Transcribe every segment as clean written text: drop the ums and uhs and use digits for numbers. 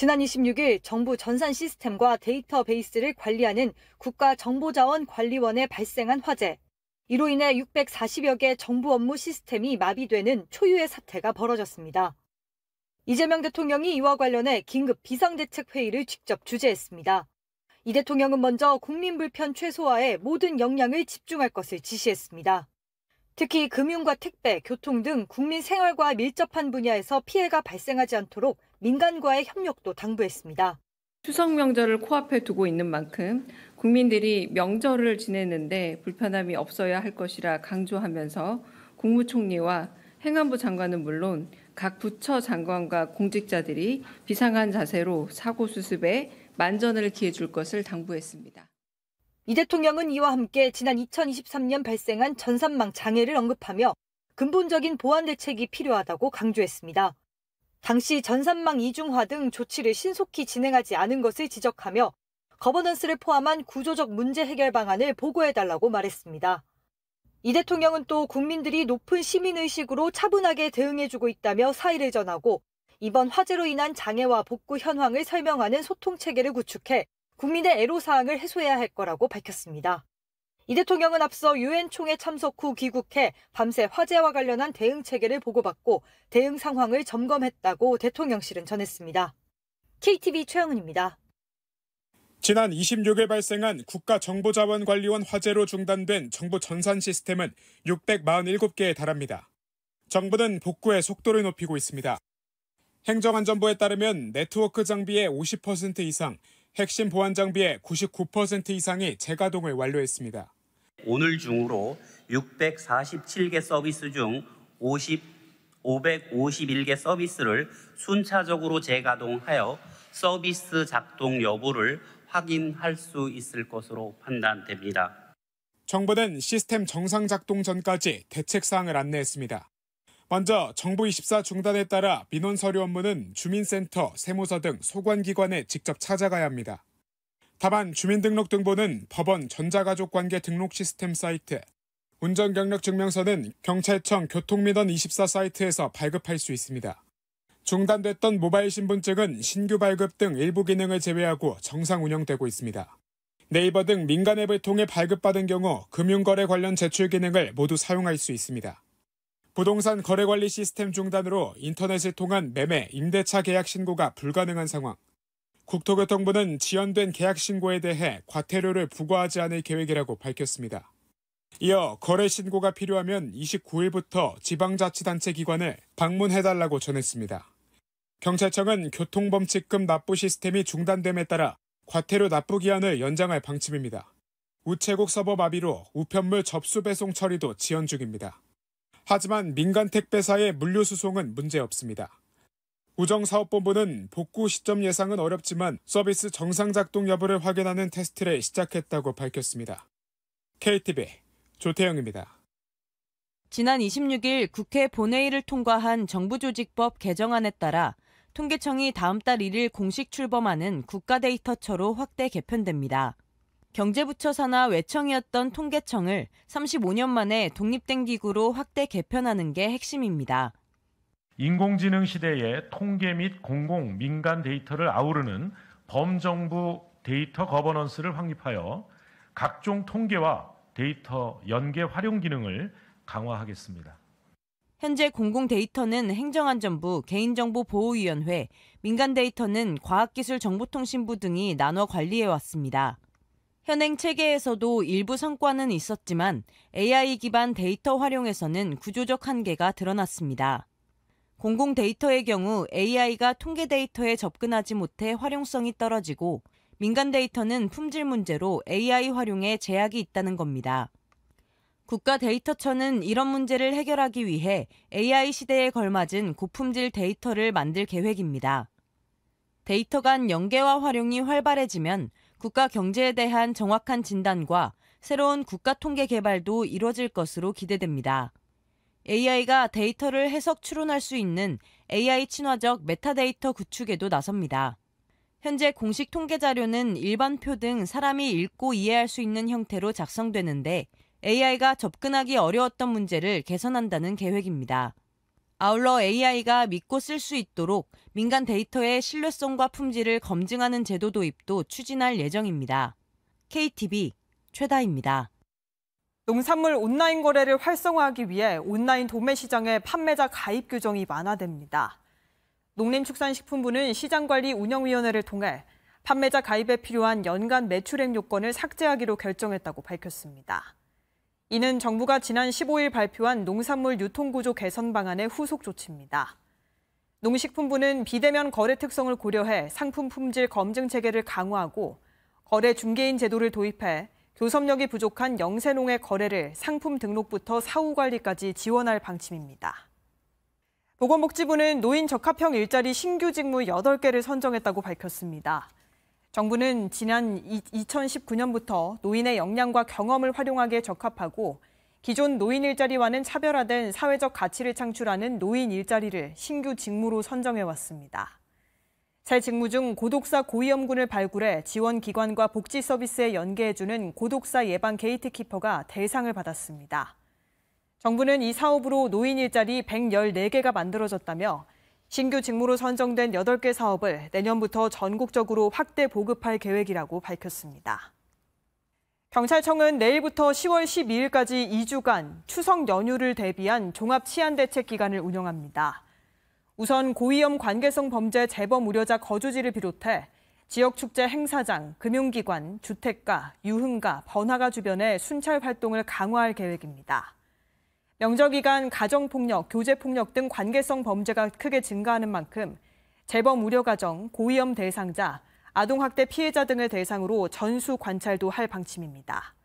지난 26일 정부 전산 시스템과 데이터베이스를 관리하는 국가정보자원관리원에 발생한 화재. 이로 인해 640여 개 정부 업무 시스템이 마비되는 초유의 사태가 벌어졌습니다. 이재명 대통령이 이와 관련해 긴급 비상대책회의를 직접 주재했습니다. 이 대통령은 먼저 국민 불편 최소화에 모든 역량을 집중할 것을 지시했습니다. 특히 금융과 택배, 교통 등 국민 생활과 밀접한 분야에서 피해가 발생하지 않도록 민간과의 협력도 당부했습니다. 추석 명절을 코앞에 두고 있는 만큼 국민들이 명절을 지내는데 불편함이 없어야 할 것이라 강조하면서 국무총리와 행안부 장관은 물론 각 부처 장관과 공직자들이 비상한 자세로 사고 수습에 만전을 기해 줄 것을 당부했습니다. 이 대통령은 이와 함께 지난 2023년 발생한 전산망 장애를 언급하며 근본적인 보완 대책이 필요하다고 강조했습니다. 당시 전산망 이중화 등 조치를 신속히 진행하지 않은 것을 지적하며 거버넌스를 포함한 구조적 문제 해결 방안을 보고해달라고 말했습니다. 이 대통령은 또 국민들이 높은 시민의식으로 차분하게 대응해주고 있다며 사의를 전하고 이번 화재로 인한 장애와 복구 현황을 설명하는 소통체계를 구축해 국민의 애로사항을 해소해야 할 거라고 밝혔습니다. 이 대통령은 앞서 유엔 총회 참석 후 귀국해 밤새 화재와 관련한 대응 체계를 보고받고 대응 상황을 점검했다고 대통령실은 전했습니다. KTV 최영은입니다. 지난 26일 발생한 국가정보자원관리원 화재로 중단된 정부 전산 시스템은 647개에 달합니다. 정부는 복구의 속도를 높이고 있습니다. 행정안전부에 따르면 네트워크 장비의 50% 이상, 핵심 보안 장비의 99% 이상이 재가동을 완료했습니다. 오늘 중으로 647개 서비스 중 551개 서비스를 순차적으로 재가동하여 서비스 작동 여부를 확인할 수 있을 것으로 판단됩니다. 정부는 시스템 정상 작동 전까지 대책 사항을 안내했습니다. 먼저 정부24 중단에 따라 민원 서류 업무는 주민센터, 세무서 등 소관기관에 직접 찾아가야 합니다. 다만 주민등록등본은 법원 전자가족관계 등록 시스템 사이트, 운전경력증명서는 경찰청 교통민원24 사이트에서 발급할 수 있습니다. 중단됐던 모바일 신분증은 신규 발급 등 일부 기능을 제외하고 정상 운영되고 있습니다. 네이버 등 민간 앱을 통해 발급받은 경우 금융거래 관련 제출 기능을 모두 사용할 수 있습니다. 부동산 거래관리 시스템 중단으로 인터넷을 통한 매매, 임대차 계약 신고가 불가능한 상황. 국토교통부는 지연된 계약 신고에 대해 과태료를 부과하지 않을 계획이라고 밝혔습니다. 이어 거래 신고가 필요하면 29일부터 지방자치단체 기관을 방문해달라고 전했습니다. 경찰청은 교통범칙금 납부 시스템이 중단됨에 따라 과태료 납부 기한을 연장할 방침입니다. 우체국 서버 마비로 우편물 접수 배송 처리도 지연 중입니다. 하지만 민간 택배사의 물류 수송은 문제없습니다. 우정사업본부는 복구 시점 예상은 어렵지만 서비스 정상 작동 여부를 확인하는 테스트를 시작했다고 밝혔습니다. KTV 조태영입니다. 지난 26일 국회 본회의를 통과한 정부조직법 개정안에 따라 통계청이 다음 달 1일 공식 출범하는 국가데이터처로 확대 개편됩니다. 경제부처 산하 외청이었던 통계청을 35년 만에 독립된 기구로 확대 개편하는 게 핵심입니다. 인공지능 시대의 통계 및 공공, 민간 데이터를 아우르는 범정부 데이터 거버넌스를 확립하여 각종 통계와 데이터 연계 활용 기능을 강화하겠습니다. 현재 공공 데이터는 행정안전부, 개인정보보호위원회, 민간 데이터는 과학기술정보통신부 등이 나눠 관리해왔습니다. 현행 체계에서도 일부 성과는 있었지만 AI 기반 데이터 활용에서는 구조적 한계가 드러났습니다. 공공 데이터의 경우 AI가 통계 데이터에 접근하지 못해 활용성이 떨어지고 민간 데이터는 품질 문제로 AI 활용에 제약이 있다는 겁니다. 국가데이터처는 이런 문제를 해결하기 위해 AI 시대에 걸맞은 고품질 데이터를 만들 계획입니다. 데이터 간 연계와 활용이 활발해지면 국가 경제에 대한 정확한 진단과 새로운 국가 통계 개발도 이뤄질 것으로 기대됩니다. AI가 데이터를 해석 추론할 수 있는 AI 친화적 메타데이터 구축에도 나섭니다. 현재 공식 통계 자료는 일반표 등 사람이 읽고 이해할 수 있는 형태로 작성되는데 AI가 접근하기 어려웠던 문제를 개선한다는 계획입니다. 아울러 AI가 믿고 쓸 수 있도록 민간 데이터의 신뢰성과 품질을 검증하는 제도 도입도 추진할 예정입니다. KTV 최다희입니다. 농산물 온라인 거래를 활성화하기 위해 온라인 도매 시장의 판매자 가입 규정이 완화됩니다. 농림축산식품부는 시장관리운영위원회를 통해 판매자 가입에 필요한 연간 매출액 요건을 삭제하기로 결정했다고 밝혔습니다. 이는 정부가 지난 15일 발표한 농산물 유통구조 개선 방안의 후속 조치입니다. 농식품부는 비대면 거래 특성을 고려해 상품 품질 검증 체계를 강화하고 거래 중개인 제도를 도입해 교섭력이 부족한 영세농의 거래를 상품 등록부터 사후 관리까지 지원할 방침입니다. 보건복지부는 노인 적합형 일자리 신규 직무 8개를 선정했다고 밝혔습니다. 정부는 지난 2019년부터 노인의 역량과 경험을 활용하기에 적합하고 기존 노인 일자리와는 차별화된 사회적 가치를 창출하는 노인 일자리를 신규 직무로 선정해왔습니다. 새 직무 중 고독사 고위험군을 발굴해 지원기관과 복지 서비스에 연계해주는 고독사 예방 게이트키퍼가 대상을 받았습니다. 정부는 이 사업으로 노인 일자리 114개가 만들어졌다며 신규 직무로 선정된 8개 사업을 내년부터 전국적으로 확대 보급할 계획이라고 밝혔습니다. 경찰청은 내일부터 10월 12일까지 2주간 추석 연휴를 대비한 종합치안대책 기간을 운영합니다. 우선 고위험 관계성 범죄 재범 우려자 거주지를 비롯해 지역축제 행사장, 금융기관, 주택가, 유흥가, 번화가 주변의 순찰 활동을 강화할 계획입니다. 명절 기간 가정폭력, 교제폭력 등 관계성 범죄가 크게 증가하는 만큼 재범 우려 가정, 고위험 대상자, 아동학대 피해자 등을 대상으로 전수 관찰도 할 방침입니다.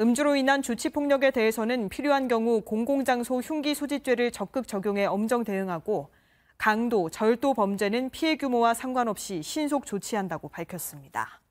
음주로 인한 주치폭력에 대해서는 필요한 경우 공공장소 흉기소지죄를 적극 적용해 엄정 대응하고 강도, 절도 범죄는 피해 규모와 상관없이 신속 조치한다고 밝혔습니다.